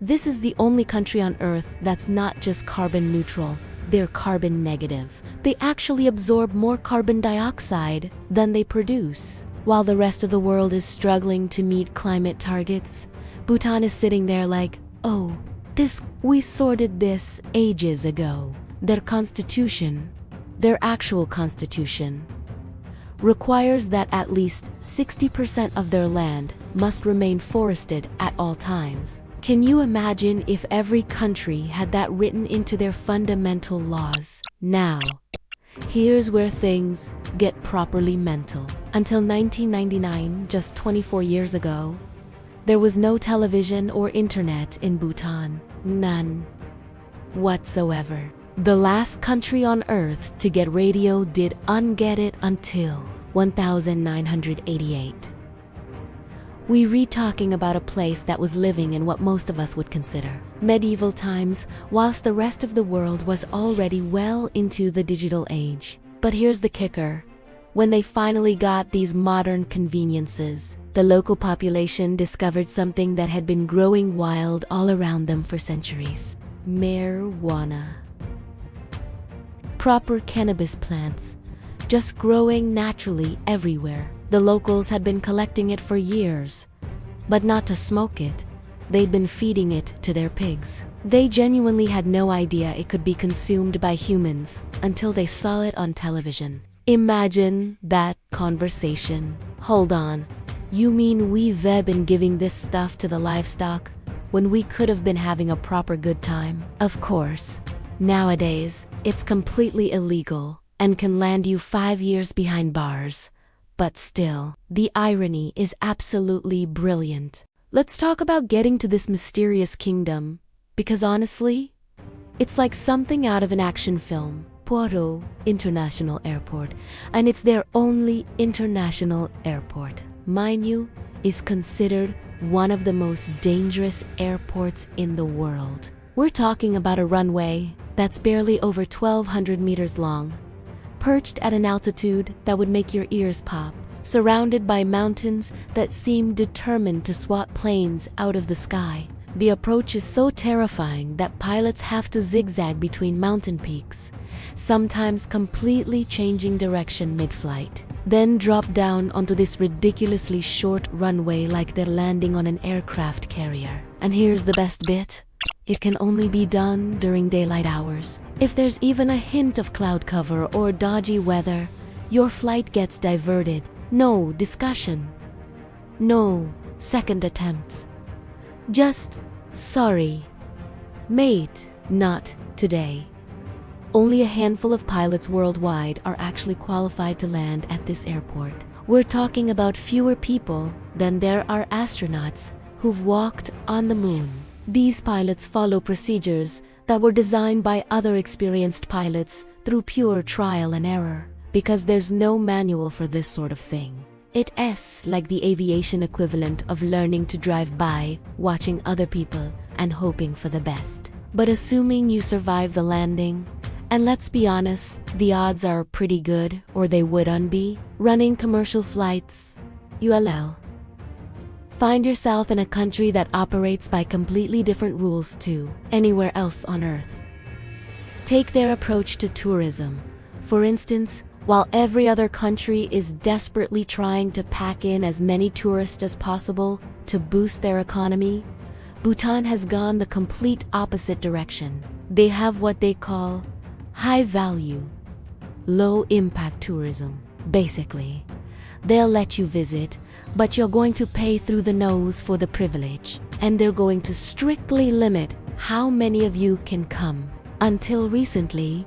This is the only country on Earth that's not just carbon neutral, they're carbon negative. They actually absorb more carbon dioxide than they produce. While the rest of the world is struggling to meet climate targets, Bhutan is sitting there like, oh, we sorted this ages ago. Their constitution, their actual constitution, requires that at least 60% of their land must remain forested at all times. Can you imagine if every country had that written into their fundamental laws? Now, here's where things get properly mental. Until 1999, just 24 years ago, there was no television or internet in Bhutan. None whatsoever. The last country on Earth to get radio did get it until 1988. We read talking about a place that was living in what most of us would consider medieval times, whilst the rest of the world was already well into the digital age. But here's the kicker. When they finally got these modern conveniences, the local population discovered something that had been growing wild all around them for centuries. Marijuana. Proper cannabis plants, just growing naturally everywhere. The locals had been collecting it for years, but not to smoke it. They'd been feeding it to their pigs. They genuinely had no idea it could be consumed by humans until they saw it on television. Imagine that conversation. Hold on, you mean we've been giving this stuff to the livestock when we could have been having a proper good time? Of course, nowadays, it's completely illegal and can land you 5 years behind bars. But still, the irony is absolutely brilliant. Let's talk about getting to this mysterious kingdom, because honestly, it's like something out of an action film. Poro International Airport, and it's their only international airport. Mind you, is considered one of the most dangerous airports in the world. We're talking about a runway that's barely over 1,200 meters long, perched at an altitude that would make your ears pop, surrounded by mountains that seem determined to swat planes out of the sky. The approach is so terrifying that pilots have to zigzag between mountain peaks, sometimes completely changing direction mid-flight, then drop down onto this ridiculously short runway like they're landing on an aircraft carrier. And here's the best bit. It can only be done during daylight hours. If there's even a hint of cloud cover or dodgy weather, your flight gets diverted. No discussion. No second attempts. Just, sorry, mate, not today. Only a handful of pilots worldwide are actually qualified to land at this airport. We're talking about fewer people than there are astronauts who've walked on the moon. These pilots follow procedures that were designed by other experienced pilots through pure trial and error, because there's no manual for this sort of thing. It's like the aviation equivalent of learning to drive by, watching other people, and hoping for the best. But assuming you survive the landing, and let's be honest, the odds are pretty good, or they wouldn't be, running commercial flights, ULL. Find yourself in a country that operates by completely different rules to anywhere else on Earth. Take their approach to tourism. For instance, while every other country is desperately trying to pack in as many tourists as possible to boost their economy, Bhutan has gone the complete opposite direction. They have what they call high-value, low-impact tourism. Basically, they'll let you visit, but you're going to pay through the nose for the privilege, and they're going to strictly limit how many of you can come. Until recently,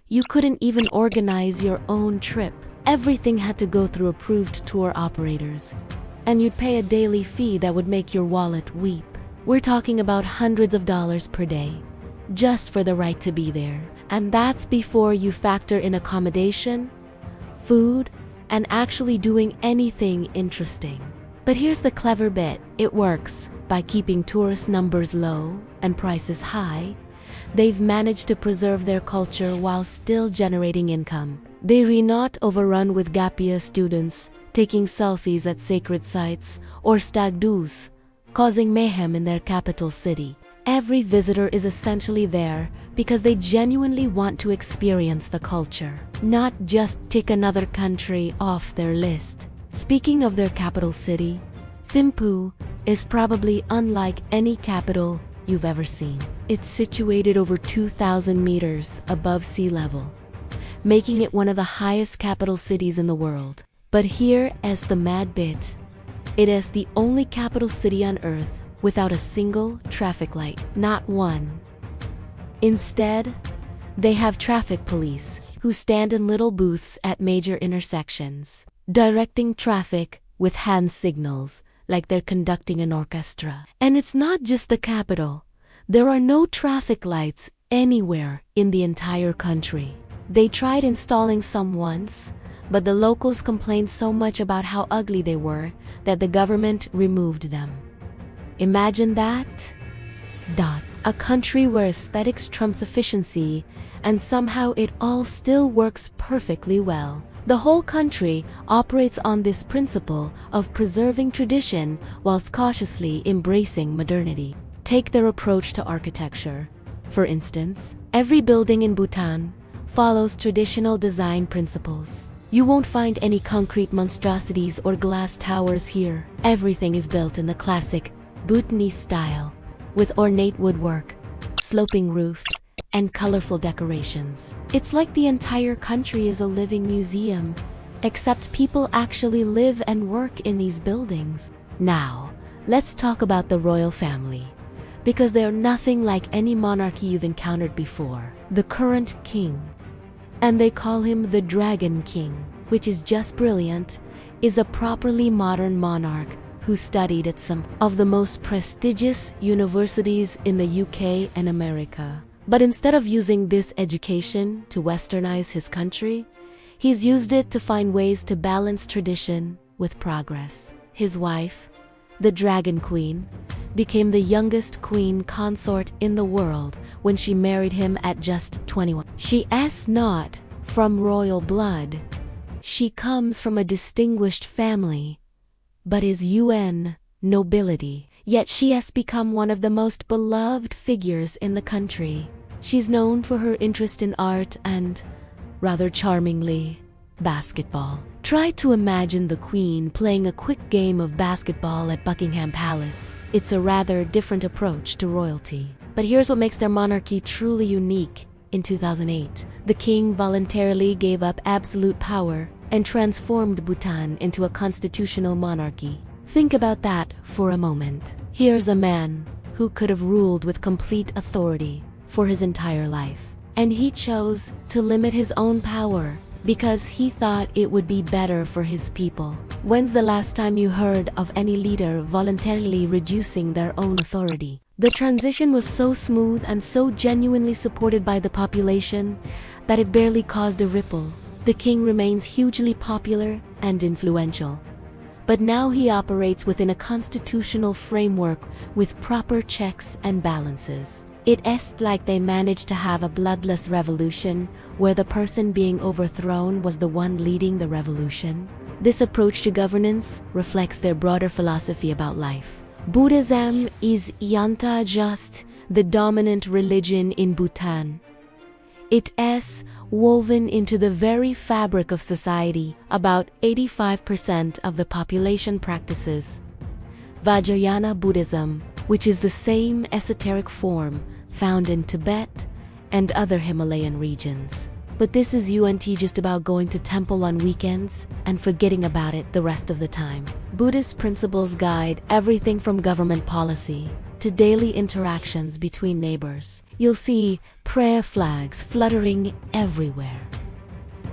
you couldn't even organize your own trip. Everything had to go through approved tour operators, and you'd pay a daily fee that would make your wallet weep. We're talking about hundreds of dollars per day, just for the right to be there. And that's before you factor in accommodation, food, and actually doing anything interesting. But here's the clever bit. It works. By keeping tourist numbers low and prices high, they've managed to preserve their culture while still generating income. They're not overrun with gap year students taking selfies at sacred sites or stag doos, causing mayhem in their capital city. Every visitor is essentially there because they genuinely want to experience the culture, not just tick another country off their list. Speaking of their capital city, Thimphu is probably unlike any capital you've ever seen. It's situated over 2,000 meters above sea level, making it one of the highest capital cities in the world. But here is the mad bit. It is the only capital city on Earth without a single traffic light. Not one. Instead, they have traffic police who stand in little booths at major intersections, directing traffic with hand signals like they're conducting an orchestra. And it's not just the capital. There are no traffic lights anywhere in the entire country. They tried installing some once, but the locals complained so much about how ugly they were that the government removed them. Imagine that? A country where aesthetics trumps efficiency, and somehow it all still works perfectly well. The whole country operates on this principle of preserving tradition whilst cautiously embracing modernity. Take their approach to architecture. For instance, every building in Bhutan follows traditional design principles. You won't find any concrete monstrosities or glass towers here. Everything is built in the classic Bhutanese style, with ornate woodwork, sloping roofs, and colorful decorations. It's like the entire country is a living museum, except people actually live and work in these buildings. Now, let's talk about the royal family, because they're nothing like any monarchy you've encountered before. The current king, and they call him the Dragon King, which is just brilliant, is a properly modern monarch who studied at some of the most prestigious universities in the UK and America. But instead of using this education to westernize his country, he's used it to find ways to balance tradition with progress. His wife, the Dragon Queen, became the youngest queen consort in the world when she married him at just 21. She is not from royal blood. She comes from a distinguished family, but is UN nobility. Yet she has become one of the most beloved figures in the country. She's known for her interest in art and, rather charmingly, basketball. Try to imagine the Queen playing a quick game of basketball at Buckingham Palace. It's a rather different approach to royalty. But here's what makes their monarchy truly unique. In 2008, the king voluntarily gave up absolute power and transformed Bhutan into a constitutional monarchy. Think about that for a moment. Here's a man who could have ruled with complete authority for his entire life. And he chose to limit his own power because he thought it would be better for his people. When's the last time you heard of any leader voluntarily reducing their own authority? The transition was so smooth and so genuinely supported by the population that it barely caused a ripple. The king remains hugely popular and influential, but now he operates within a constitutional framework with proper checks and balances. It is like they managed to have a bloodless revolution where the person being overthrown was the one leading the revolution. This approach to governance reflects their broader philosophy about life. Buddhism is not just the dominant religion in Bhutan. It is woven into the very fabric of society. About 85% of the population practices Vajrayana Buddhism, which is the same esoteric form found in Tibet and other Himalayan regions. But this is just about going to temple on weekends and forgetting about it the rest of the time. Buddhist principles guide everything from government policy to daily interactions between neighbors. You'll see prayer flags fluttering everywhere.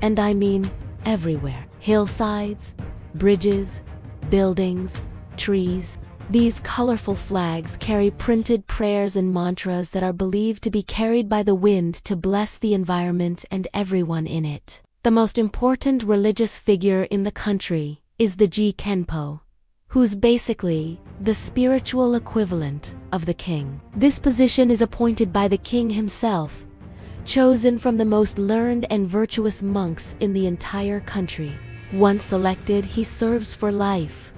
And I mean everywhere. Hillsides, bridges, buildings, trees. These colorful flags carry printed prayers and mantras that are believed to be carried by the wind to bless the environment and everyone in it. The most important religious figure in the country is the Ji Khenpo, who's basically the spiritual equivalent of the king. This position is appointed by the king himself, chosen from the most learned and virtuous monks in the entire country. Once elected, he serves for life,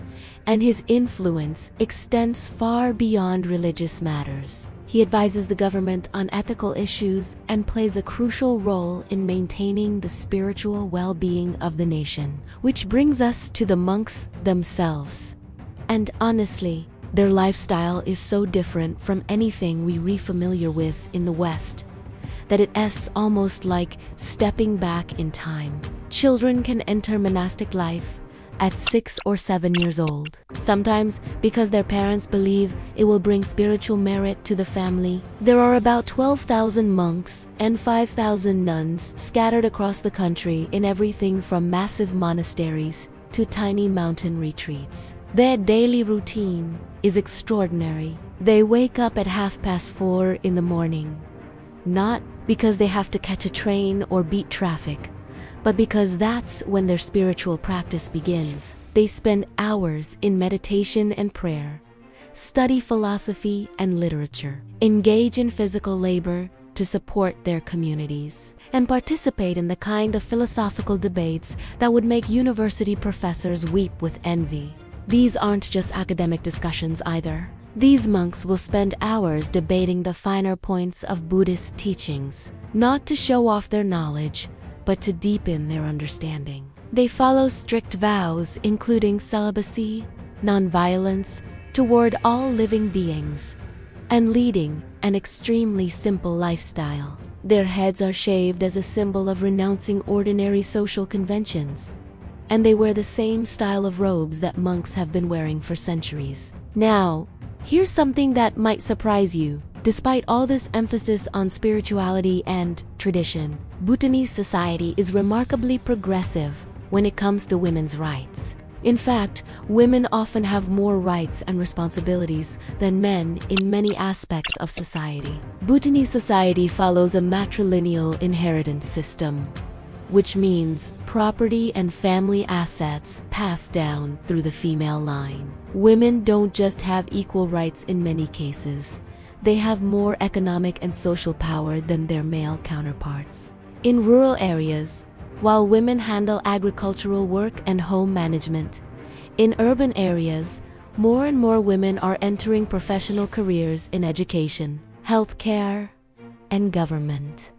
and his influence extends far beyond religious matters. He advises the government on ethical issues and plays a crucial role in maintaining the spiritual well-being of the nation. Which brings us to the monks themselves. And honestly, their lifestyle is so different from anything we're familiar with in the West that it's almost like stepping back in time. Children can enter monastic life at 6 or 7 years old, sometimes because their parents believe it will bring spiritual merit to the family. There are about 12,000 monks and 5,000 nuns scattered across the country in everything from massive monasteries to tiny mountain retreats. Their daily routine is extraordinary. They wake up at 4:30 in the morning, not because they have to catch a train or beat traffic, but because that's when their spiritual practice begins. They spend hours in meditation and prayer, study philosophy and literature, engage in physical labor to support their communities, and participate in the kind of philosophical debates that would make university professors weep with envy. These aren't just academic discussions either. These monks will spend hours debating the finer points of Buddhist teachings, not to show off their knowledge, but to deepen their understanding. They follow strict vows, including celibacy, nonviolence toward all living beings, and leading an extremely simple lifestyle. Their heads are shaved as a symbol of renouncing ordinary social conventions, and they wear the same style of robes that monks have been wearing for centuries. Now, here's something that might surprise you. Despite all this emphasis on spirituality and tradition, Bhutanese society is remarkably progressive when it comes to women's rights. In fact, women often have more rights and responsibilities than men in many aspects of society. Bhutanese society follows a matrilineal inheritance system, which means property and family assets pass down through the female line. Women don't just have equal rights in many cases. They have more economic and social power than their male counterparts. In rural areas, while women handle agricultural work and home management, in urban areas, more and more women are entering professional careers in education, healthcare, and government.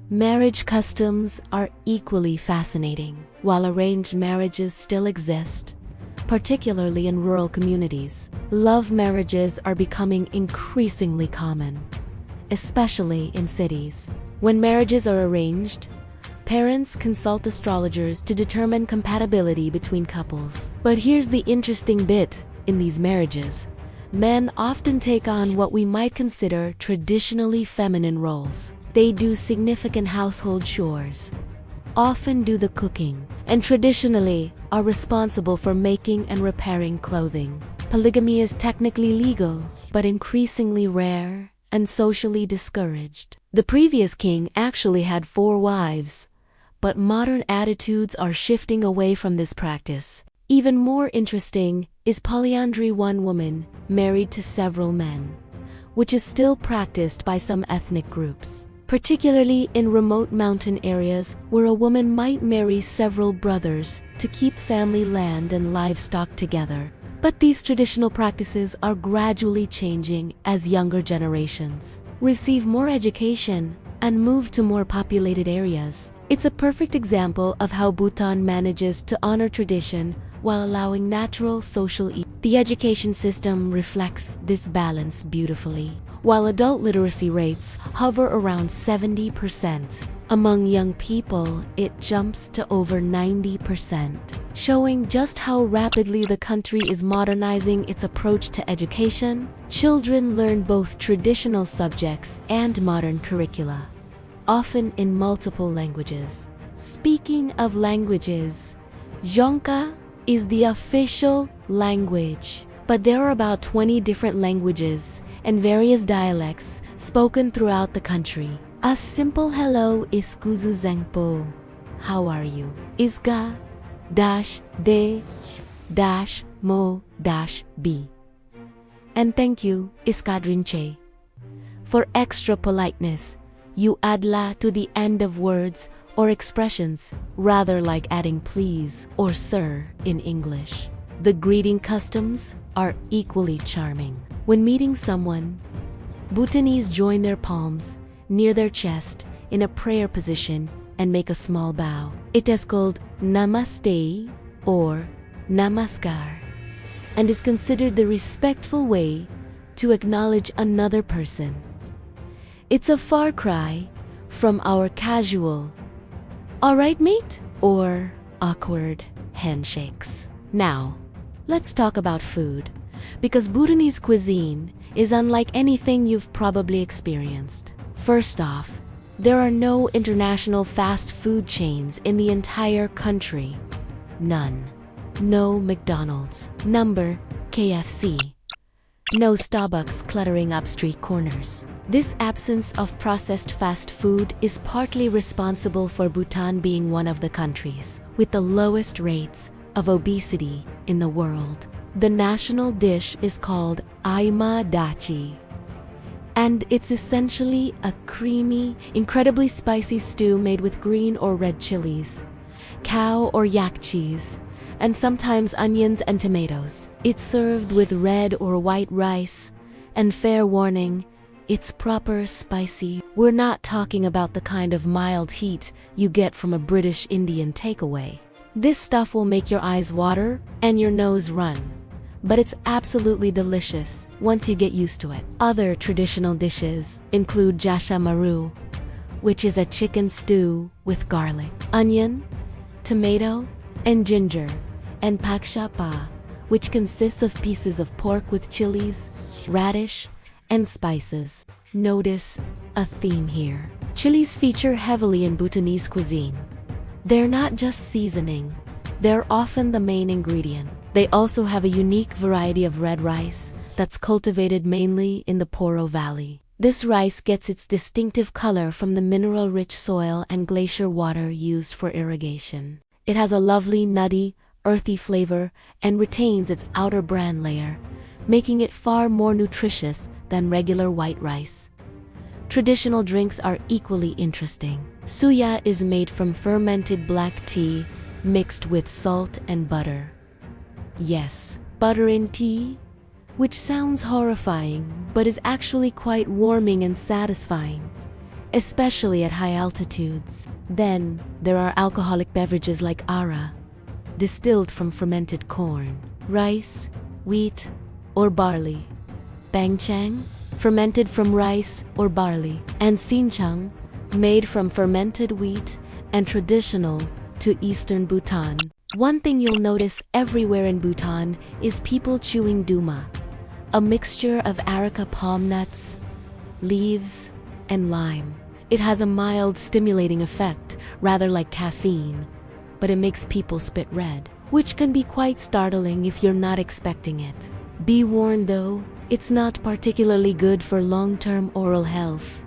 Marriage customs are equally fascinating. While arranged marriages still exist, particularly in rural communities, love marriages are becoming increasingly common, especially in cities. When marriages are arranged, parents consult astrologers to determine compatibility between couples. But here's the interesting bit: in these marriages, men often take on what we might consider traditionally feminine roles. They do significant household chores, often do the cooking, and traditionally are responsible for making and repairing clothing. Polygamy is technically legal, but increasingly rare and socially discouraged. The previous king actually had 4 wives, but modern attitudes are shifting away from this practice. Even more interesting is polyandry, one woman married to several men, which is still practiced by some ethnic groups, particularly in remote mountain areas where a woman might marry several brothers to keep family land and livestock together. But these traditional practices are gradually changing as younger generations receive more education and move to more populated areas. It's a perfect example of how Bhutan manages to honor tradition while allowing natural social ease. The education system reflects this balance beautifully. While adult literacy rates hover around 70%, among young people it jumps to over 90%, showing just how rapidly the country is modernizing its approach to education. Children learn both traditional subjects and modern curricula, often in multiple languages. Speaking of languages, Dzongkha is the official language, but there are about 20 different languages and various dialects spoken throughout the country. A simple hello is Kuzu Zengpo, how are you? Iska de mo b. And thank you, Iskadrinche. For extra politeness, you add la to the end of words or expressions, rather like adding please or sir in English. The greeting customs are equally charming. When meeting someone, Bhutanese join their palms near their chest in a prayer position and make a small bow. It is called Namaste or Namaskar and is considered the respectful way to acknowledge another person. It's a far cry from our casual, "All right, mate," or awkward handshakes. Now, let's talk about food, because Bhutanese cuisine is unlike anything you've probably experienced. First off, there are no international fast food chains in the entire country. None. No McDonald's, number KFC. No Starbucks cluttering up street corners. This absence of processed fast food is partly responsible for Bhutan being one of the countries with the lowest rates of obesity in the world. The national dish is called Aima Dachi, and it's essentially a creamy, incredibly spicy stew made with green or red chilies, cow or yak cheese, and sometimes onions and tomatoes. It's served with red or white rice, and fair warning, it's proper spicy. We're not talking about the kind of mild heat you get from a British Indian takeaway. This stuff will make your eyes water and your nose run, but it's absolutely delicious once you get used to it. Other traditional dishes include jasha maru, which is a chicken stew with garlic, onion, tomato, and ginger, and pakshapa, which consists of pieces of pork with chilies, radish, and spices. Notice a theme here. Chilies feature heavily in Bhutanese cuisine. They're not just seasoning, they're often the main ingredient. They also have a unique variety of red rice that's cultivated mainly in the Poro Valley. This rice gets its distinctive color from the mineral-rich soil and glacier water used for irrigation. It has a lovely, nutty, earthy flavor and retains its outer bran layer, making it far more nutritious than regular white rice. Traditional drinks are equally interesting. Suya is made from fermented black tea mixed with salt and butter. Yes, butter in tea, which sounds horrifying but is actually quite warming and satisfying, especially at high altitudes. Then there are alcoholic beverages like ara, distilled from fermented corn, rice, wheat, or barley. Bangchang, fermented from rice or barley, and sinchang, made from fermented wheat and traditional to eastern Bhutan. One thing you'll notice everywhere in Bhutan is people chewing duma, a mixture of areca palm nuts, leaves, and lime. It has a mild stimulating effect, rather like caffeine, but it makes people spit red, which can be quite startling if you're not expecting it. Be warned though, it's not particularly good for long-term oral health.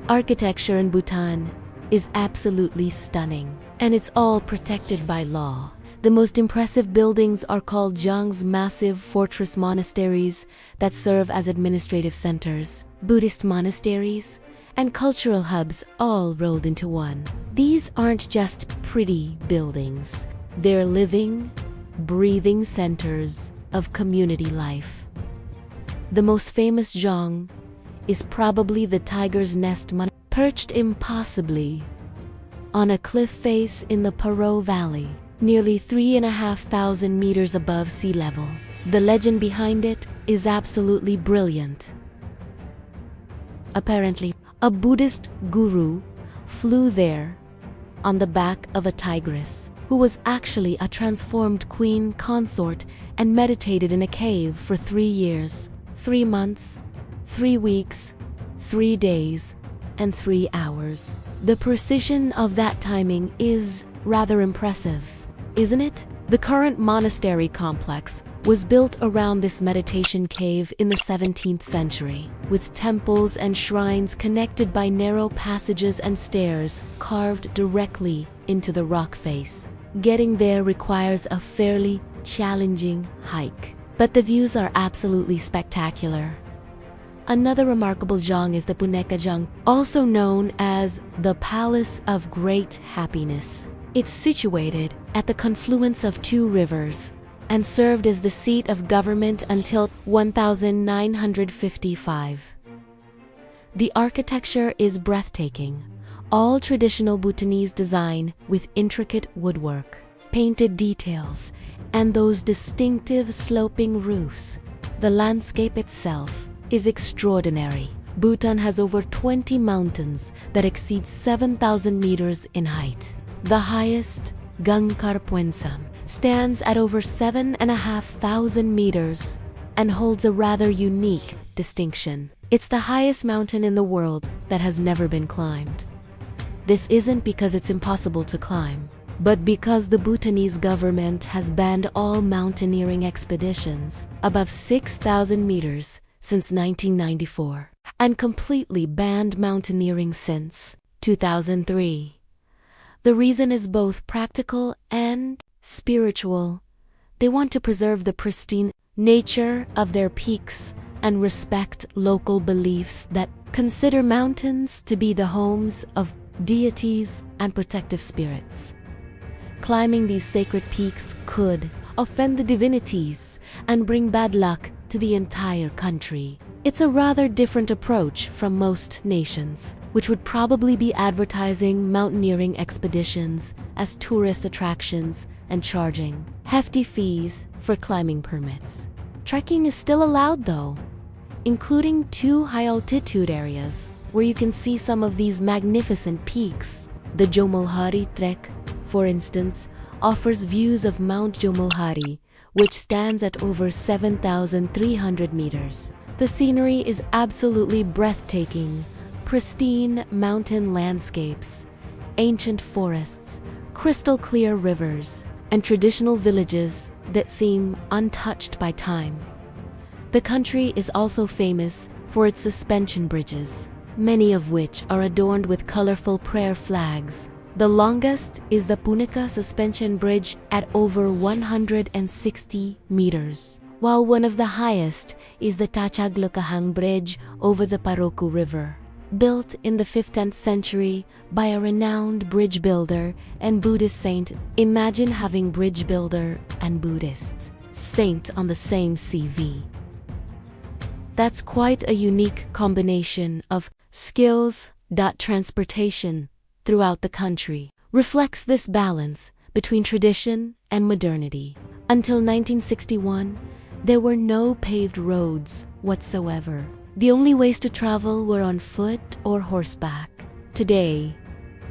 Architecture in Bhutan is absolutely stunning, and it's all protected by law. The most impressive buildings are called Jang's massive fortress monasteries that serve as administrative centers, Buddhist monasteries, and cultural hubs all rolled into one. These aren't just pretty buildings. They're living, breathing centers of community life. The most famous Jang is probably the Tiger's Nest monastery, perched impossibly on a cliff face in the Paro Valley, nearly 3,500 meters above sea level. The legend behind it is absolutely brilliant. Apparently, a Buddhist guru flew there on the back of a tigress, who was actually a transformed queen consort, and meditated in a cave for 3 years, 3 months, 3 weeks, 3 days, and 3 hours. The precision of that timing is rather impressive, isn't it? The current monastery complex was built around this meditation cave in the 17th century, with temples and shrines connected by narrow passages and stairs carved directly into the rock face. Getting there requires a fairly challenging hike, but the views are absolutely spectacular. Another remarkable Jang is the Puneka Jang, also known as the Palace of Great Happiness. It's situated at the confluence of 2 rivers, and served as the seat of government until 1955. The architecture is breathtaking, all traditional Bhutanese design with intricate woodwork, painted details, and those distinctive sloping roofs. The landscape itself is extraordinary. Bhutan has over 20 mountains that exceed 7,000 meters in height. The highest, Gangkar Puensam, stands at over 7,500 meters and holds a rather unique distinction. It's the highest mountain in the world that has never been climbed. This isn't because it's impossible to climb, but because the Bhutanese government has banned all mountaineering expeditions above 6,000 meters since 1994, and completely banned mountaineering since 2003. The reason is both practical and spiritual. They want to preserve the pristine nature of their peaks and respect local beliefs that consider mountains to be the homes of deities and protective spirits. Climbing these sacred peaks could offend the divinities and bring bad luck to the entire country. It's a rather different approach from most nations, which would probably be advertising mountaineering expeditions as tourist attractions and charging hefty fees for climbing permits. Trekking is still allowed though, including 2 high-altitude areas where you can see some of these magnificent peaks. The Jomolhari Trek, for instance, offers views of Mount Jomolhari, which stands at over 7,300 meters. The scenery is absolutely breathtaking. Pristine mountain landscapes, ancient forests, crystal-clear rivers, and traditional villages that seem untouched by time. The country is also famous for its suspension bridges, many of which are adorned with colorful prayer flags. The longest is the Punica Suspension Bridge at over 160 meters, while one of the highest is the Tachaglokahang Bridge over the Paroku River. Built in the 15th century by a renowned bridge builder and Buddhist saint. Imagine having bridge builder and Buddhist saint on the same CV. That's quite a unique combination of skills. Transportation throughout the country reflects this balance between tradition and modernity. Until 1961, there were no paved roads whatsoever. The only ways to travel were on foot or horseback. Today,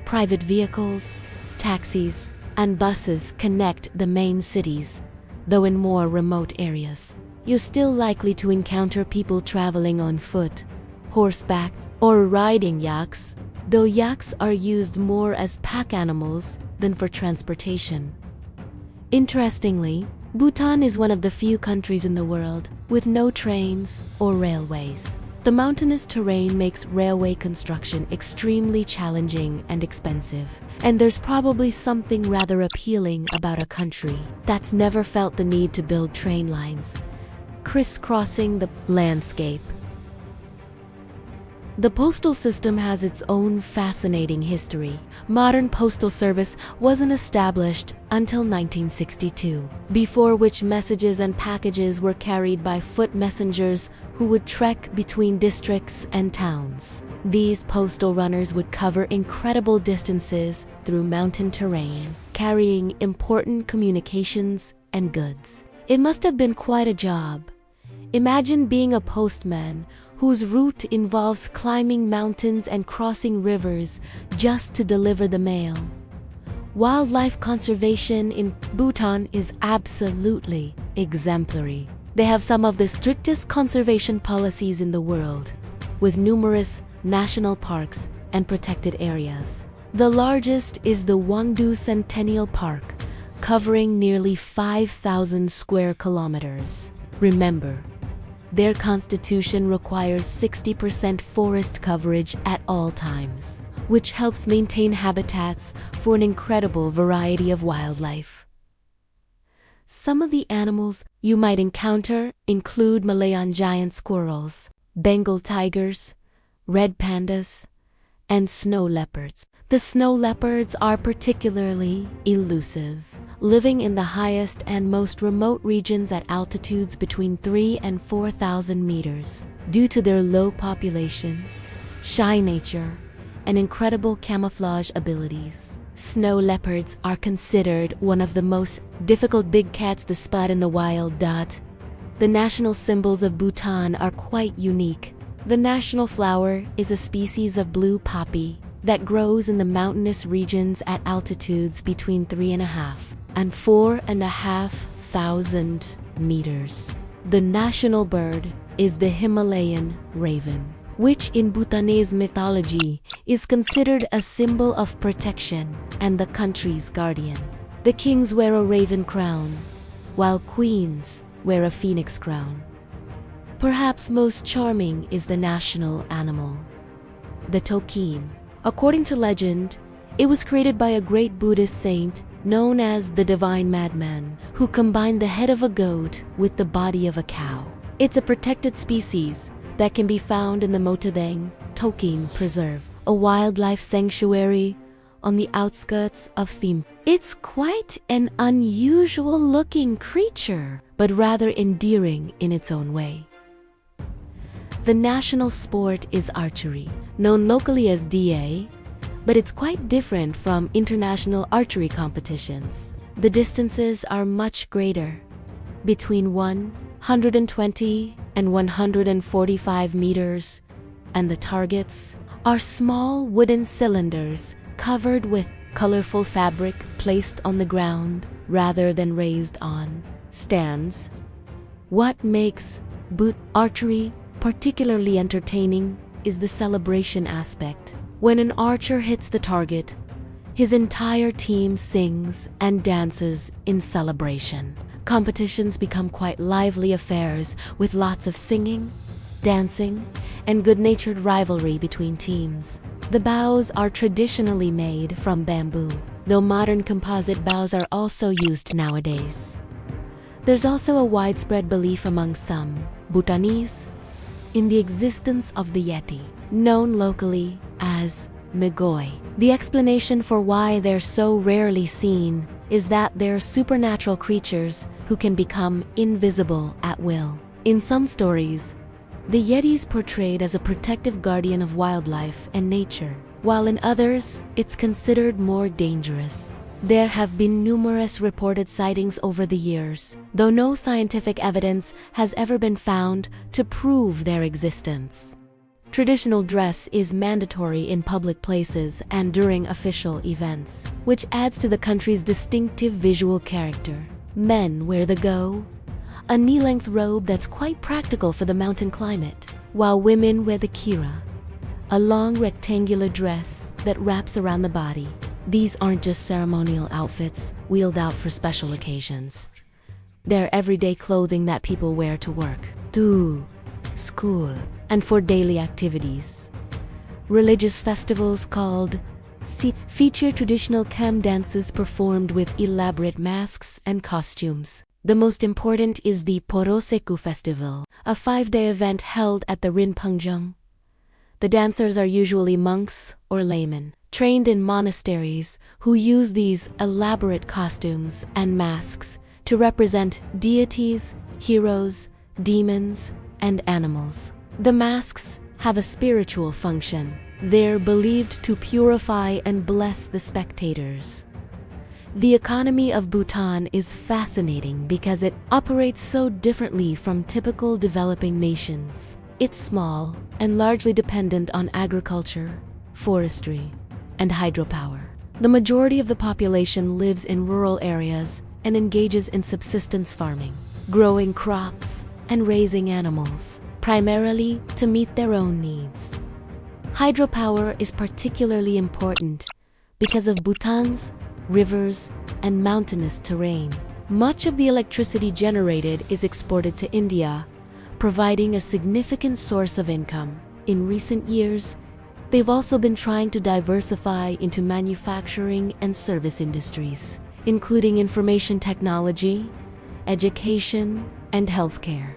private vehicles, taxis, and buses connect the main cities, though in more remote areas. You're still likely to encounter people traveling on foot, horseback, or riding yaks, though yaks are used more as pack animals than for transportation. Interestingly, Bhutan is one of the few countries in the world with no trains or railways. The mountainous terrain makes railway construction extremely challenging and expensive, and there's probably something rather appealing about a country that's never felt the need to build train lines, crisscrossing the landscape. The postal system has its own fascinating history. Modern postal service wasn't established until 1962, before which messages and packages were carried by foot messengers who would trek between districts and towns. These postal runners would cover incredible distances through mountain terrain, carrying important communications and goods. It must have been quite a job. Imagine being a postman whose route involves climbing mountains and crossing rivers just to deliver the mail. Wildlife conservation in Bhutan is absolutely exemplary. They have some of the strictest conservation policies in the world, with numerous national parks and protected areas. The largest is the Wangdu Centennial Park, covering nearly 5,000 square kilometers. Remember, their constitution requires 60% forest coverage at all times, which helps maintain habitats for an incredible variety of wildlife. Some of the animals you might encounter include Malayan giant squirrels, Bengal tigers, red pandas, and snow leopards. The snow leopards are particularly elusive. living in the highest and most remote regions at altitudes between 3 and 4,000 meters. Due to their low population, shy nature, and incredible camouflage abilities, snow leopards are considered one of the most difficult big cats to spot in the wild. The national symbols of Bhutan are quite unique. The national flower is a species of blue poppy that grows in the mountainous regions at altitudes between 3.5 and 4.5 thousand meters. The national bird is the Himalayan raven, which in Bhutanese mythology is considered a symbol of protection and the country's guardian. The kings wear a raven crown, while queens wear a phoenix crown. Perhaps most charming is the national animal, the tokin. According to legend, it was created by a great Buddhist saint known as the Divine Madman, who combined the head of a goat with the body of a cow. It's a protected species that can be found in the Motadeng Tokin Preserve, a wildlife sanctuary on the outskirts of Thim. It's quite an unusual-looking creature, but rather endearing in its own way. The national sport is archery, known locally as DA, but it's quite different from international archery competitions. The distances are much greater, between 120 and 145 meters, and the targets are small wooden cylinders covered with colorful fabric placed on the ground rather than raised on stands. What makes archery particularly entertaining is the celebration aspect. When an archer hits the target, his entire team sings and dances in celebration. Competitions become quite lively affairs with lots of singing, dancing, and good-natured rivalry between teams. The bows are traditionally made from bamboo, though modern composite bows are also used nowadays. There's also a widespread belief among some Bhutanese in the existence of the Yeti, known locally as Migoi. The explanation for why they're so rarely seen is that they're supernatural creatures who can become invisible at will. In some stories, the Yeti is portrayed as a protective guardian of wildlife and nature, while in others, it's considered more dangerous. There have been numerous reported sightings over the years, though no scientific evidence has ever been found to prove their existence. Traditional dress is mandatory in public places and during official events, which adds to the country's distinctive visual character. Men wear the go, a knee-length robe that's quite practical for the mountain climate, while women wear the kira, a long rectangular dress that wraps around the body. These aren't just ceremonial outfits wheeled out for special occasions. They're everyday clothing that people wear to work, to school, and for daily activities. Religious festivals called Sit feature traditional Kham dances performed with elaborate masks and costumes. The most important is the Poroseku Festival, a 5-day event held at the Rinpoche. The dancers are usually monks or laymen, trained in monasteries, who use these elaborate costumes and masks to represent deities, heroes, demons, and animals. The masks have a spiritual function. They're believed to purify and bless the spectators. The economy of Bhutan is fascinating because it operates so differently from typical developing nations. It's small and largely dependent on agriculture, forestry, and hydropower. The majority of the population lives in rural areas and engages in subsistence farming, growing crops and raising animals, primarily to meet their own needs. Hydropower is particularly important because of Bhutan's rivers and mountainous terrain. Much of the electricity generated is exported to India, providing a significant source of income. In recent years, they've also been trying to diversify into manufacturing and service industries, including information technology, education, and healthcare.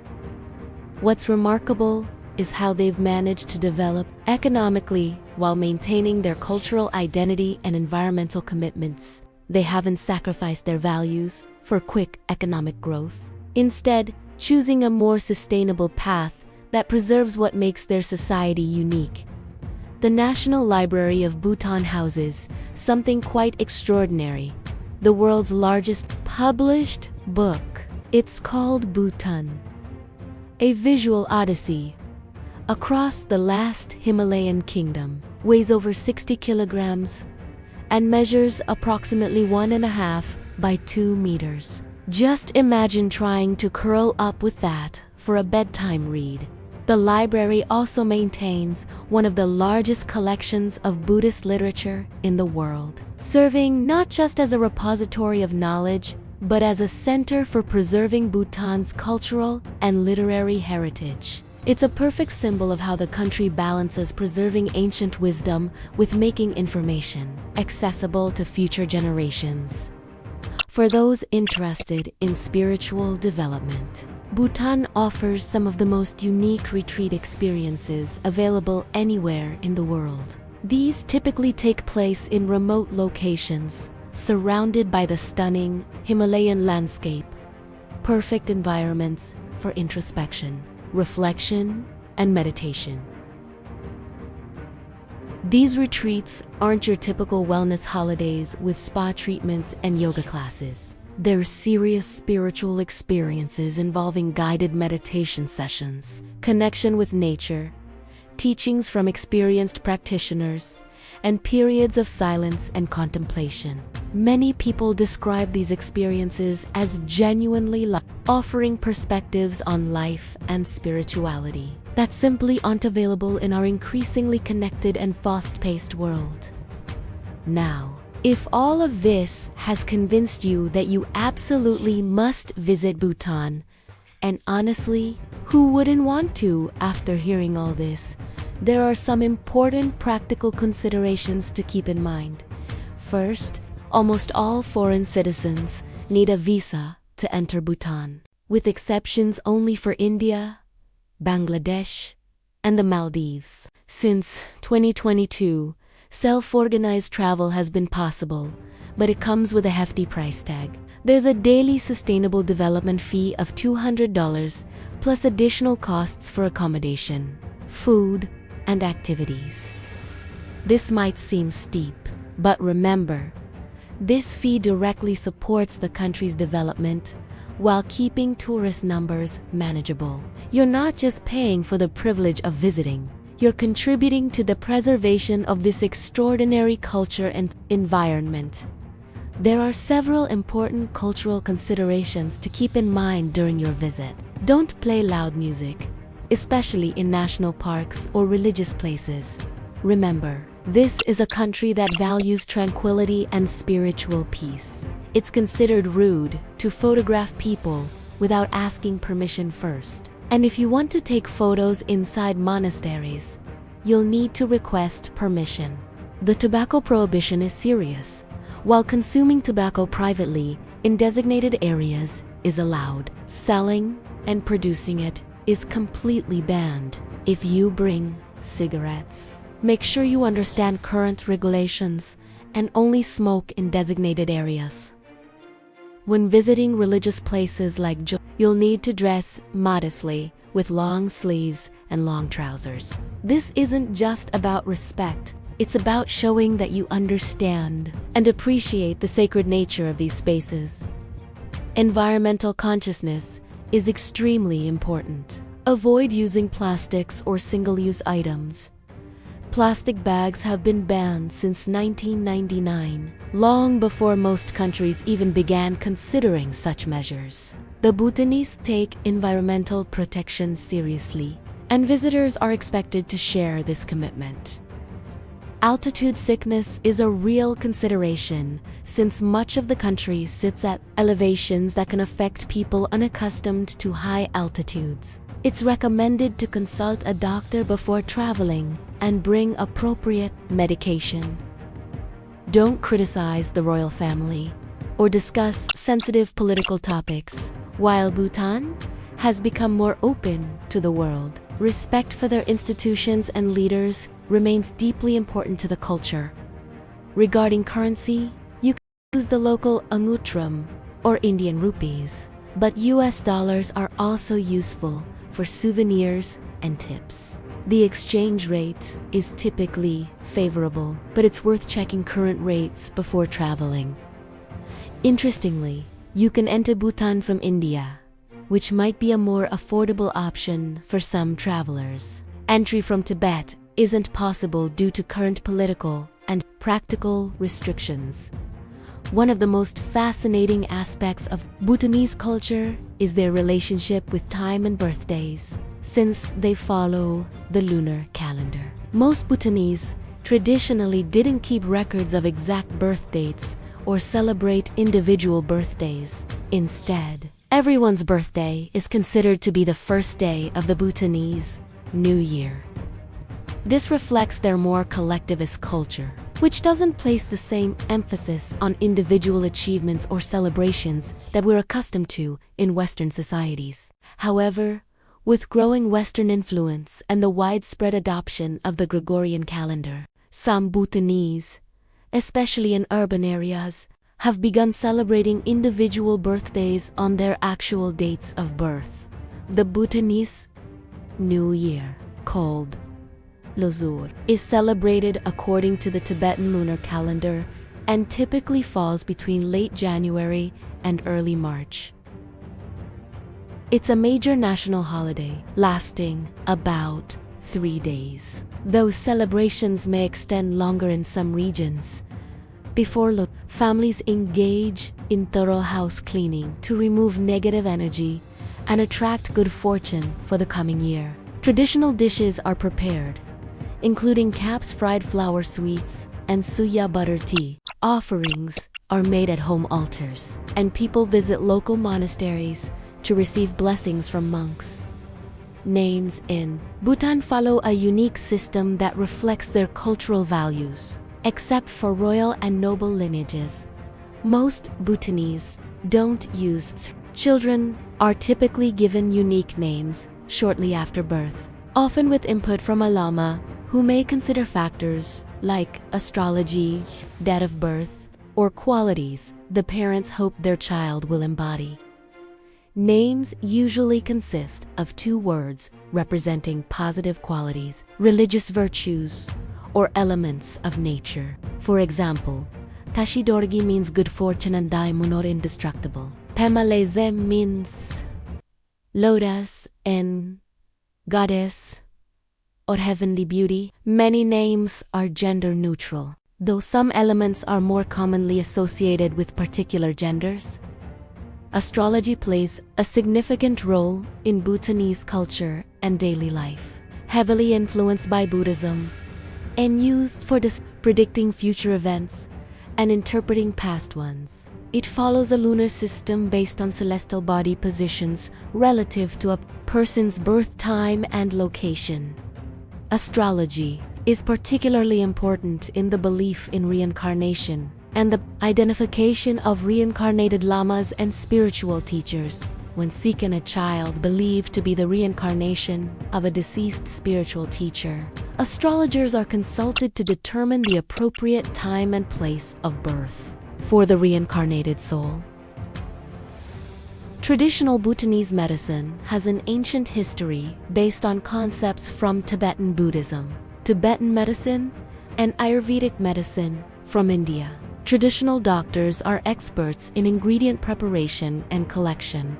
What's remarkable is how they've managed to develop economically while maintaining their cultural identity and environmental commitments. They haven't sacrificed their values for quick economic growth. Instead, choosing a more sustainable path that preserves what makes their society unique. The National Library of Bhutan houses something quite extraordinary, the world's largest published book. It's called Bhutan, a visual odyssey across the last Himalayan kingdom, weighs over 60 kilograms, and measures approximately 1.5 by 2 meters. Just imagine trying to curl up with that for a bedtime read. The library also maintains one of the largest collections of Buddhist literature in the world, serving not just as a repository of knowledge, but as a center for preserving Bhutan's cultural and literary heritage. It's a perfect symbol of how the country balances preserving ancient wisdom with making information accessible to future generations. For those interested in spiritual development, Bhutan offers some of the most unique retreat experiences available anywhere in the world. These typically take place in remote locations, surrounded by the stunning Himalayan landscape, perfect environments for introspection, reflection, and meditation. These retreats aren't your typical wellness holidays with spa treatments and yoga classes. They're serious spiritual experiences involving guided meditation sessions, connection with nature, teachings from experienced practitioners, and periods of silence and contemplation. Many people describe these experiences as genuinely offering perspectives on life and spirituality that simply aren't available in our increasingly connected and fast-paced world. Now, if all of this has convinced you that you absolutely must visit Bhutan, and honestly, who wouldn't want to after hearing all this, there are some important practical considerations to keep in mind. First, almost all foreign citizens need a visa to enter Bhutan, with exceptions only for India, Bangladesh, and the Maldives. Since 2022, self-organized travel has been possible, but it comes with a hefty price tag. There's a daily sustainable development fee of $200, plus additional costs for accommodation, food, and activities. This might seem steep, but remember, this fee directly supports the country's development while keeping tourist numbers manageable. You're not just paying for the privilege of visiting, you're contributing to the preservation of this extraordinary culture and environment. There are several important cultural considerations to keep in mind during your visit. Don't play loud music, especially in national parks or religious places. Remember, this is a country that values tranquility and spiritual peace. It's considered rude to photograph people without asking permission first. And if you want to take photos inside monasteries, you'll need to request permission. The tobacco prohibition is serious. While consuming tobacco privately in designated areas is allowed, selling and producing it is completely banned. If you bring cigarettes, make sure you understand current regulations and only smoke in designated areas. When visiting religious places like you'll need to dress modestly with long sleeves and long trousers. This isn't just about respect, it's about showing that you understand and appreciate the sacred nature of these spaces. Environmental consciousness is extremely important. Avoid using plastics or single-use items. Plastic bags have been banned since 1999, long before most countries even began considering such measures. The Bhutanese take environmental protection seriously, and visitors are expected to share this commitment. Altitude sickness is a real consideration, since much of the country sits at elevations that can affect people unaccustomed to high altitudes. It's recommended to consult a doctor before traveling and bring appropriate medication. Don't criticize the royal family or discuss sensitive political topics. While Bhutan has become more open to the world, respect for their institutions and leaders remains deeply important to the culture. Regarding currency, use the local angutram or Indian rupees. But US dollars are also useful for souvenirs and tips. The exchange rate is typically favorable, but it's worth checking current rates before traveling. Interestingly, you can enter Bhutan from India, which might be a more affordable option for some travelers. Entry from Tibet isn't possible due to current political and practical restrictions. One of the most fascinating aspects of Bhutanese culture is their relationship with time and birthdays, since they follow the lunar calendar. Most Bhutanese traditionally didn't keep records of exact birth dates or celebrate individual birthdays. Instead, everyone's birthday is considered to be the first day of the Bhutanese New Year. This reflects their more collectivist culture, which doesn't place the same emphasis on individual achievements or celebrations that we're accustomed to in Western societies. However, with growing Western influence and the widespread adoption of the Gregorian calendar, some Bhutanese, especially in urban areas, have begun celebrating individual birthdays on their actual dates of birth. The Bhutanese New Year, called Losur, is celebrated according to the Tibetan lunar calendar and typically falls between late January and early March. It's a major national holiday, lasting about 3 days, though celebrations may extend longer in some regions. Before Losur, families engage in thorough house cleaning to remove negative energy and attract good fortune for the coming year. Traditional dishes are prepared, including Kap's fried flour sweets and suya butter tea. Offerings are made at home altars, and people visit local monasteries to receive blessings from monks. Names in Bhutan follow a unique system that reflects their cultural values. Except for royal and noble lineages, most Bhutanese don't use. Children are typically given unique names shortly after birth, often with input from a lama who may consider factors like astrology, date of birth, or qualities the parents hope their child will embody. Names usually consist of 2 words representing positive qualities, religious virtues, or elements of nature. For example, Tashidorgi means good fortune and Daimun or indestructible. Pemaleze means lotus and goddess or heavenly beauty. Many names are gender neutral, though some elements are more commonly associated with particular genders. Astrology plays a significant role in Bhutanese culture and daily life, heavily influenced by Buddhism, and used for predicting future events and interpreting past ones. It follows a lunar system based on celestial body positions relative to a person's birth time and location. Astrology is particularly important in the belief in reincarnation and the identification of reincarnated lamas and spiritual teachers. When seeking a child believed to be the reincarnation of a deceased spiritual teacher, astrologers are consulted to determine the appropriate time and place of birth for the reincarnated soul. Traditional Bhutanese medicine has an ancient history based on concepts from Tibetan Buddhism, Tibetan medicine, and Ayurvedic medicine from India. Traditional doctors are experts in ingredient preparation and collection,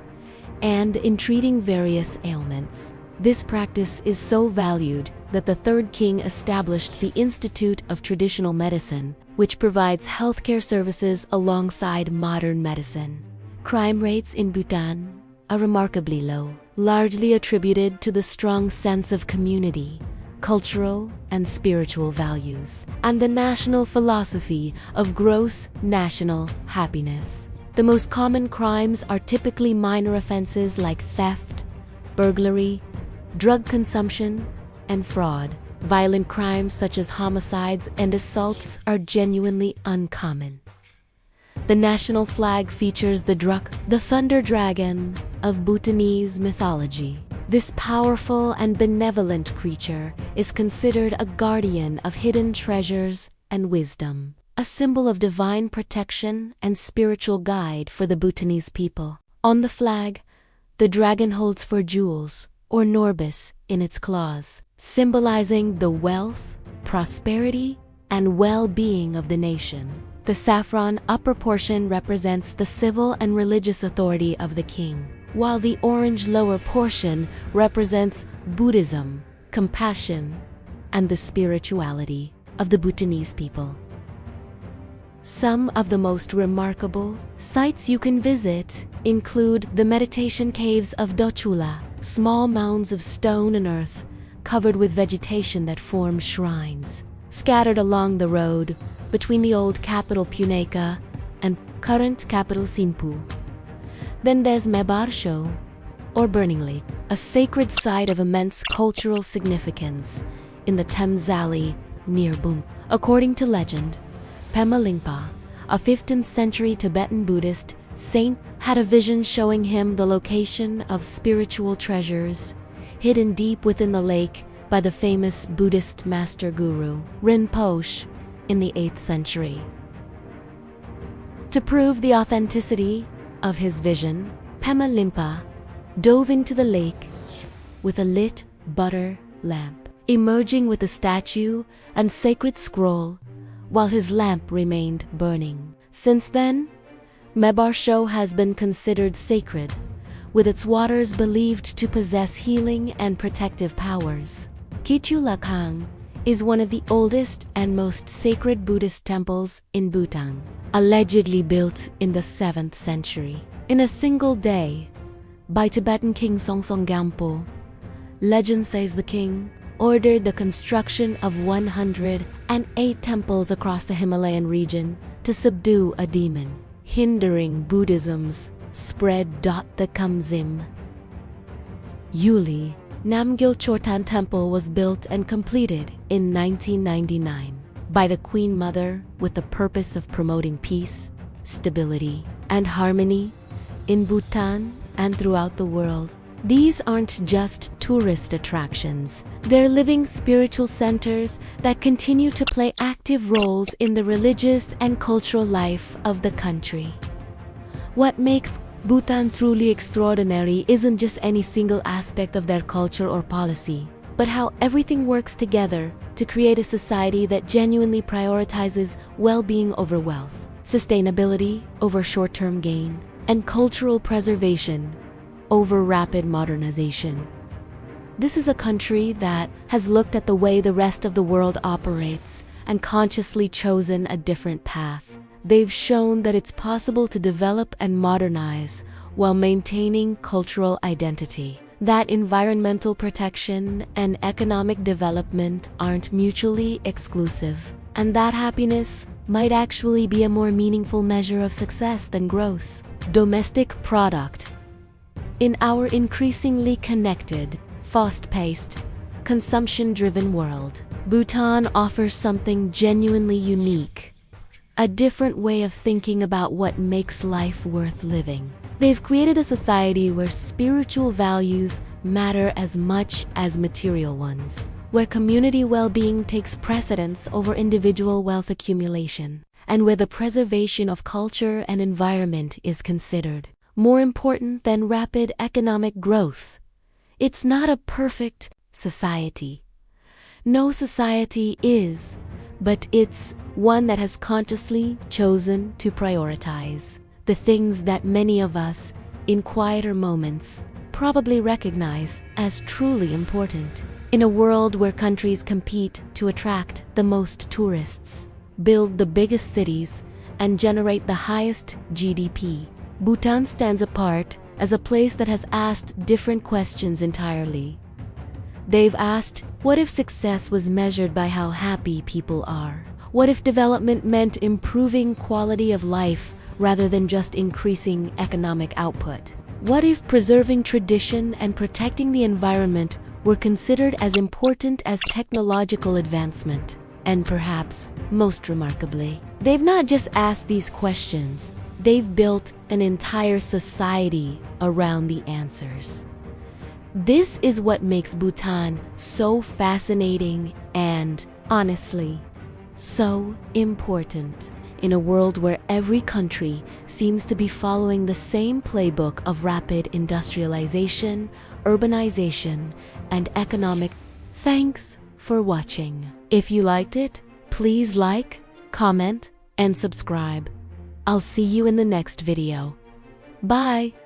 and in treating various ailments. This practice is so valued that the third king established the Institute of Traditional Medicine, which provides healthcare services alongside modern medicine. Crime rates in Bhutan are remarkably low, largely attributed to the strong sense of community, cultural and spiritual values, and the national philosophy of gross national happiness. The most common crimes are typically minor offenses like theft, burglary, drug consumption, and fraud. Violent crimes such as homicides and assaults are genuinely uncommon. The national flag features the thunder dragon of Bhutanese mythology. This powerful and benevolent creature is considered a guardian of hidden treasures and wisdom. a symbol of divine protection and spiritual guide for the Bhutanese people. On the flag, the dragon holds four jewels, or norbis, in its claws, symbolizing the wealth, prosperity, and well-being of the nation. The saffron upper portion represents the civil and religious authority of the king, while the orange lower portion represents Buddhism, compassion, and the spirituality of the Bhutanese people. Some of the most remarkable sites you can visit include the meditation caves of Dochula, small mounds of stone and earth covered with vegetation that form shrines, scattered along the road between the old capital Punakha and current capital Thimphu. Then there's Mebarsho, or Burning Lake, a sacred site of immense cultural significance in the Thames Valley near Bhutan. According to legend, Pema Lingpa, a 15th century Tibetan Buddhist saint, had a vision showing him the location of spiritual treasures hidden deep within the lake by the famous Buddhist master guru Rinpoche in the 8th century. To prove the authenticity of his vision, Pema Lingpa dove into the lake with a lit butter lamp, emerging with a statue and sacred scroll while his lamp remained burning. Since then, Mebarsho has been considered sacred, with its waters believed to possess healing and protective powers. Kichulakang is one of the oldest and most sacred Buddhist temples in Bhutan, allegedly built in the 7th century. In a single day, by Tibetan King Songsong Gampo, legend says the king ordered the construction of 108 temples across the Himalayan region to subdue a demon, hindering Buddhism's spread. The Kamzim Yuli Namgyal Chortan Temple was built and completed in 1999 by the Queen Mother with the purpose of promoting peace, stability, and harmony in Bhutan and throughout the world. These aren't just tourist attractions. They're living spiritual centers that continue to play active roles in the religious and cultural life of the country. What makes Bhutan truly extraordinary isn't just any single aspect of their culture or policy, but how everything works together to create a society that genuinely prioritizes well-being over wealth, sustainability over short-term gain, and cultural preservation over rapid modernization. This is a country that has looked at the way the rest of the world operates and consciously chosen a different path. They've shown that it's possible to develop and modernize while maintaining cultural identity, that environmental protection and economic development aren't mutually exclusive, and that happiness might actually be a more meaningful measure of success than gross domestic product. In our increasingly connected, fast-paced, consumption-driven world, Bhutan offers something genuinely unique, a different way of thinking about what makes life worth living. They've created a society where spiritual values matter as much as material ones, where community well-being takes precedence over individual wealth accumulation, and where the preservation of culture and environment is considered more important than rapid economic growth. It's not a perfect society. No society is, but it's one that has consciously chosen to prioritize the things that many of us, in quieter moments, probably recognize as truly important. In a world where countries compete to attract the most tourists, build the biggest cities, and generate the highest GDP, Bhutan stands apart as a place that has asked different questions entirely. They've asked, what if success was measured by how happy people are? What if development meant improving quality of life rather than just increasing economic output? What if preserving tradition and protecting the environment were considered as important as technological advancement? And perhaps, most remarkably, they've not just asked these questions, they've built an entire society around the answers. This is what makes Bhutan so fascinating and, honestly, So important. In a world where every country seems to be following the same playbook of rapid industrialization, urbanization, and economic. Thanks for watching. If you liked it, please like, comment, and subscribe. I'll see you in the next video. Bye!